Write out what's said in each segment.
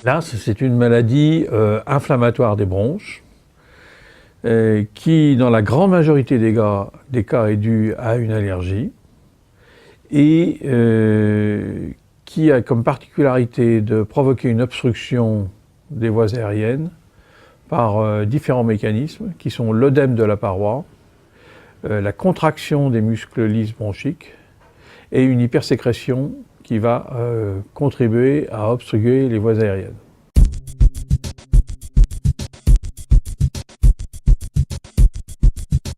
L'AS, c'est une maladie inflammatoire des bronches qui, dans la grande majorité des cas, est due à une allergie et qui a comme particularité de provoquer une obstruction des voies aériennes par différents mécanismes qui sont l'œdème de la paroi, la contraction des muscles lisses bronchiques et une hypersécrétion qui va contribuer à obstruer les voies aériennes.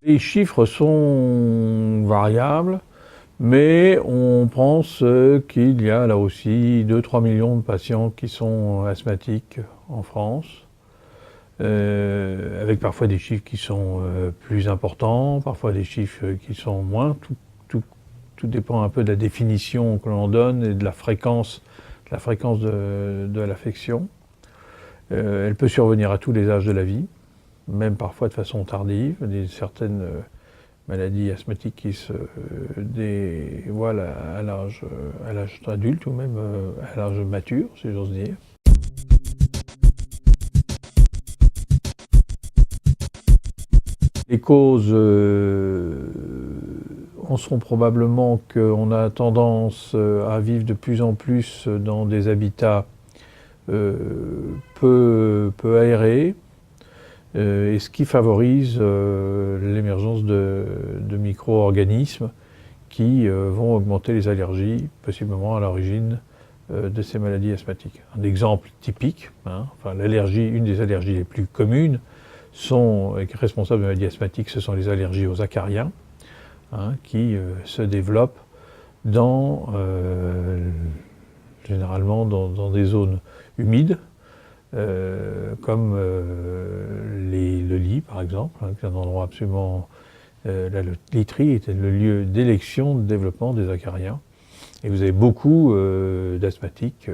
Les chiffres sont variables, mais on pense qu'il y a là aussi 2-3 millions de patients qui sont asthmatiques en France, avec parfois des chiffres qui sont plus importants, parfois des chiffres qui sont moins. Tout dépend un peu de la définition que l'on donne et de la fréquence de l'affection. Elle peut survenir à tous les âges de la vie, même parfois de façon tardive. Certaines maladies asthmatiques qui se dévoilent à l'âge adulte ou même à l'âge mature, si j'ose dire. Les causes en sont probablement qu'on a tendance à vivre de plus en plus dans des habitats peu aérés, et ce qui favorise l'émergence de micro-organismes qui vont augmenter les allergies, possiblement à l'origine de ces maladies asthmatiques. Un exemple typique, une des allergies les plus communes responsables de maladies asthmatiques, ce sont les allergies aux acariens, qui se développent généralement dans des zones humides, comme le lit par exemple, qui est un endroit absolument... le literie était le lieu d'élection de développement des acariens. Et vous avez beaucoup d'asthmatiques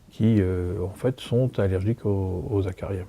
qui en fait sont allergiques aux acariens.